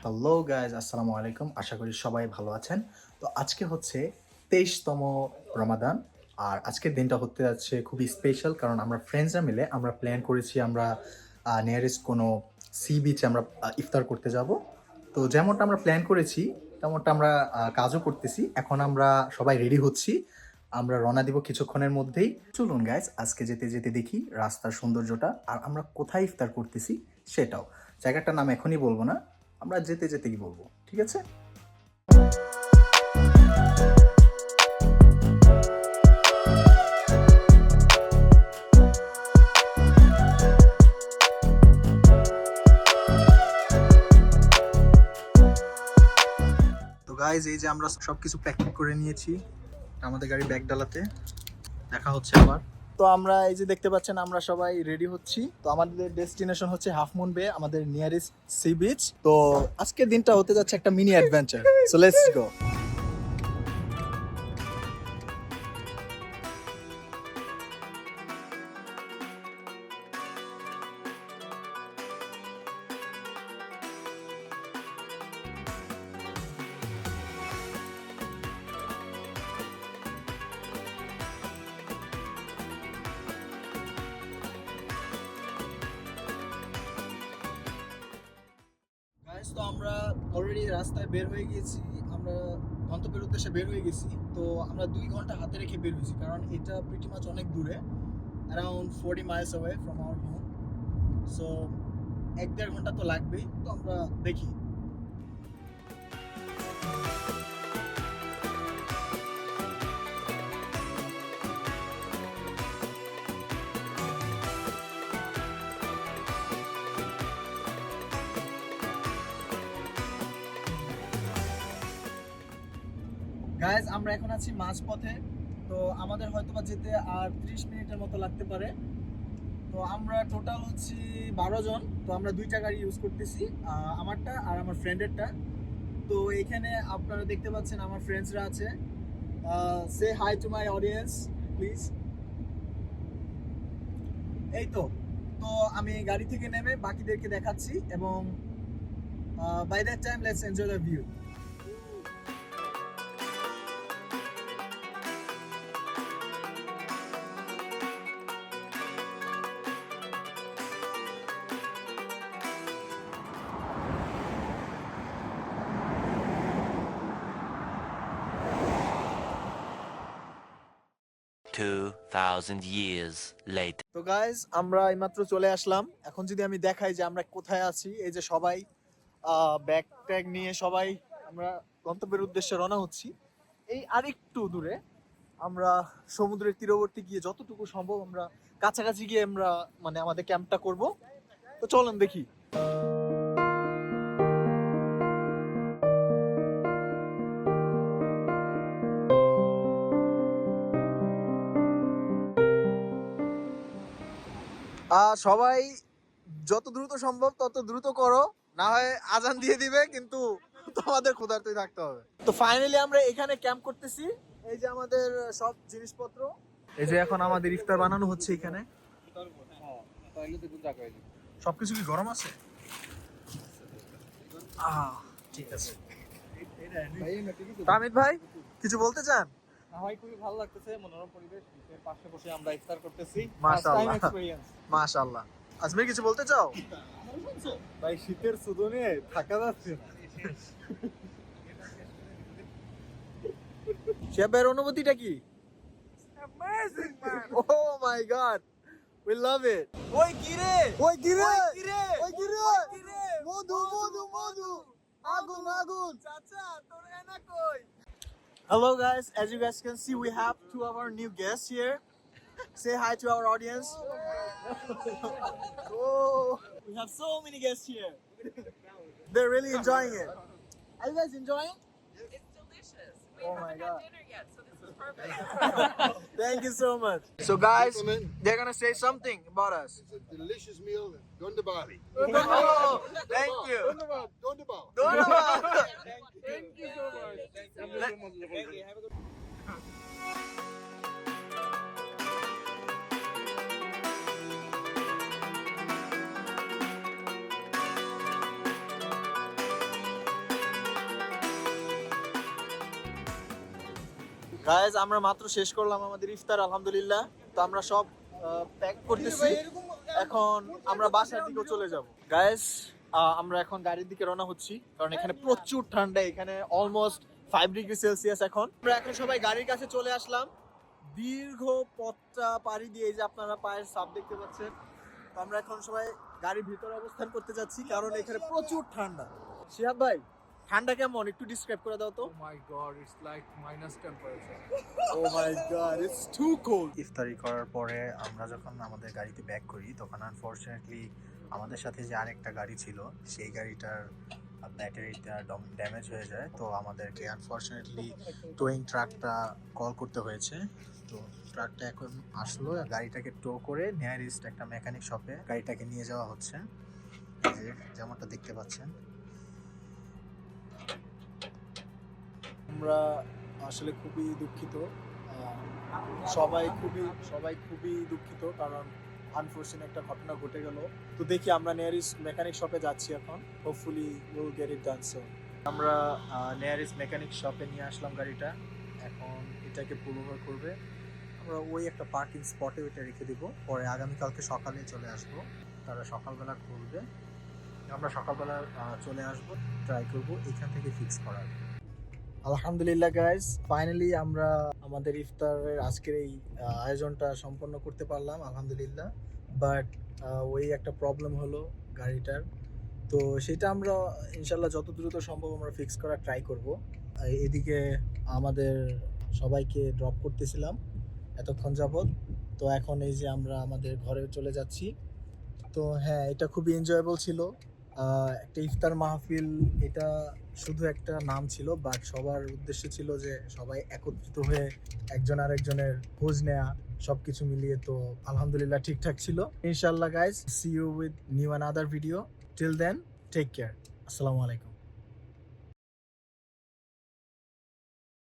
Hello guys, আসসালামু আলাইকুম। আশা করি সবাই ভালো আছেন। তো আজকে হচ্ছে ২৩তম রমাদান। আর আজকের দিনটা হতে যাচ্ছে খুবই স্পেশাল, কারণ আমরা ফ্রেন্ডসরা মিলে আমরা প্ল্যান করেছি আমরা নিয়ারেস্ট কোনো সি বিচে আমরা ইফতার করতে যাব। তো যেমনটা আমরা প্ল্যান করেছি তেমনটা আমরা কাজও করতেছি। এখন আমরা সবাই রেডি হচ্ছি, আমরা রওনা দিব কিছুক্ষণের মধ্যেই। চলুন গাইজ, আজকে যেতে যেতে দেখি রাস্তার সৌন্দর্যটা আর আমরা কোথায় ইফতার করতেছি সেটাও। জায়গাটার নাম এখনই বলবো না, আমরা যেতে যেতে কি বলবো, ঠিক আছে? তো গাইজ, এই যে আমরা সবকিছু প্যাকিং করে নিয়েছি আমাদের গাড়ি ব্যাগ ডালাতে। দেখা হচ্ছে আবার। তো আমরা এই যে দেখতে পাচ্ছেন আমরা সবাই রেডি হচ্ছি। তো আমাদের ডেস্টিনেশন হচ্ছে হাফ মুন বে, আমাদের নিয়ারেস্ট সি বিচ। তো আজকের দিনটা হতে যাচ্ছে একটা mini adventure. So let's go. Guys, তো আমরা অলরেডি রাস্তায় বের হয়ে গিয়েছি। আমরা গন্তব্যের উদ্দেশ্যে বের হয়ে গেছি। তো আমরা 2 ঘন্টা হাতে রেখে বের হয়েছি, কারণ এটা প্রিটি মাচ অনেক দূরে, around 40 Miles away from our home. So 1-1.5 ঘন্টা তো লাগবেই। তো আমরা দেখি। গাইজ, আমরা এখন আছি মাঝপথে। তো আমাদের হয়তোবা যেতে আর 30 মিনিটের মতো লাগতে পারে। তো আমরা টোটাল হচ্ছে 12 জন। তো আমরা 2টা গাড়ি ইউজ করতেছি, আমারটা আর আমার ফ্রেন্ডেরটা। তো এখানে আপনারা দেখতে পাচ্ছেন আমার ফ্রেন্ডসরা আছে। Say hi to my audience please. এই তো। তো আমি গাড়ি থেকে নেমে বাকিদেরকে দেখাচ্ছি, এবং by that time let's enjoy the view. $2,000 years later. তো গাইজ, আমরা এইমাত্র চলে আসলাম। এখন যদি আমি দেখাই যে আমরা কোথায় আছি, এই যে সবাই ব্যাগ ট্যাগ নিয়ে সবাই আমরা গন্তব্যের উদ্দেশ্যে রওনা হচ্ছি। এই আরেকটু দূরে আমরা সমুদ্রের তীরবর্তী গিয়ে যতটুকু সম্ভব আমরা কাছাকাছি গিয়ে আমরা মানে আমাদের ক্যাম্পটা করব। তো চলেন দেখি। সবাই যত দ্রুত সম্ভব তত দ্রুত করো, না হয় আজান দিয়ে দিবে, কিন্তু তোমাদের ক্ষুধার্তই থাকতে হবে। তো ফাইনালি আমরা এখানে ক্যাম্প করতেছি। এই যে আমাদের সব জিনিসপত্র, এই যে এখন আমাদের ইফতার বানানো হচ্ছে এখানে। সবকিছু কি গরম আছে? ঠিক আছে। তামিদ ভাই, কিছু বলতে চান? ভাই, খুবই ভালো লাগতেছে, মনোরম পরিবেশ, বিচের পাশে বসে আমরা ইফতার করতেছি। মাশাআল্লাহ। First time experience. মাশাআল্লাহ। আজমির, কিছু বলতে চাও? ভাই, শীতের সুদনে থাকা যাচ্ছে না। শেফের অনুভূতিটা কি? Amazing man. Oh my god, we love it. ওই কি রে? ওই কিরে, ওই কি রে? মধু মধু মধু, আগুন আগুন। চাচা, তোর এনা কই? Hello guys, as you guys can see, we have two of our new guests here. Say hi to our audience. Oh, we have so many guests here. They're really enjoying it. Are you guys enjoying? It's delicious. We Oh my haven't God. had dinner yet, so this is perfect. Thank you so much. So guys, they're gonna say something about us. It's a delicious meal. Gondabali. Oh, thank you. Gondabali. Gondabali. Donovan. Thank you so much. Thank you. Have a good guys আমরা মাত্র শেষ করলাম আমাদের ইফতার আলহামদুলিল্লাহ। তো আমরা সব pack করতেছি, এখন আমরা বাসার দিকে চলে যাব। গাইজ আমরা এখন গাড়ির দিকে রওনা হচ্ছি, কারণ এখানে প্রচুর ঠান্ডা, এখানে অলমোস্ট 5 ডিগ্রি সেলসিয়াস। এখন আমরা সবাই গাড়ির কাছে চলে আসলাম। দীর্ঘ পথটা পাড়ি দিয়ে এই যে আপনারা পায়ের ছাপ দেখতে পাচ্ছেন। তো আমরা এখন সবাই গাড়ির ভিতরে অবস্থান করতে যাচ্ছি, কারণ এখানে প্রচুর ঠান্ডা। শিহাব ভাই, ঠান্ডা কেমন একটু ডিসক্রাইব করে দাও তো। Oh my god, it's like minus temperature. Oh my god, it's too cold. ইফতারি করার পরে আমরা যখন আমাদের গাড়িতে ব্যাক করি, তখন আনফরচুনেটলি আমাদের সাথে যে আরেকটা গাড়ি ছিল সেই গাড়িটার ব্যাটারিটা ড্যামেজ হয়ে যায়। তো আমাদেরকে আনফরচুনেটলি টোয়িং ট্রাকটা কল করতে হয়েছে। তো ট্রাকটা এখন আসলো, গাড়িটাকে টো করে নিয়ারেস্ট একটা মেকানিক শপে গাড়িটাকে নিয়ে যাওয়া হচ্ছে, এই যে যেমনটা দেখতে পাচ্ছেন। আমরা আসলে খুবই দুঃখিত, সবাই খুবই দুঃখিত, কারণ আনফরচুনেট একটা ঘটনা ঘটে গেল। তো দেখি আমরা নিয়ারেস্ট মেকানিক শপে যাচ্ছি এখন, হোপফুলি উইল গেট ইট ডান সুন। আমরা নিয়ারেস্ট মেকানিক শপে নিয়ে আসলাম গাড়িটা, এখন এটাকে পুল ওভার করবে। আমরা ওই একটা পার্কিং স্পটে ওইটা রেখে দিব, পরে আগামীকালকে সকালে চলে আসবো, তারা সকালবেলা খুলবে। আমরা সকালবেলা চলে আসবো, ট্রাই করবো এখান থেকে ফিক্স করার। আলহামদুলিল্লাহ গাইস, ফাইনালি আমরা আমাদের ইফতারের আজকের এই আয়োজনটা সম্পন্ন করতে পারলাম আলহামদুলিল্লাহ। বাট ওই একটা প্রবলেম হলো গাড়িটার, তো সেটা আমরা ইনশাল্লাহ যত দ্রুত সম্ভব আমরা ফিক্স করার ট্রাই করব। এদিকে আমাদের সবাইকে ড্রপ করতেছিলাম এতক্ষণ যাবত, তো এখন এই যে আমরা আমাদের ঘরে চলে যাচ্ছি। তো হ্যাঁ, এটা খুবই এনজয়েবল ছিল। একটা ইফতার মাহফিল, এটা শুধু একটা নাম ছিল, বাট সবার উদ্দেশ্য ছিল যে সবাই একত্রিত হয়ে একজন আরেকজনের খোঁজ নেয়া, সবকিছু মিলিয়ে। তো আলহামদুলিল্লাহ ঠিকঠাক ছিল। ইনশাল্লাহ guys, see you with new another video. Till then, take care. আসসালামু আলাইকুম।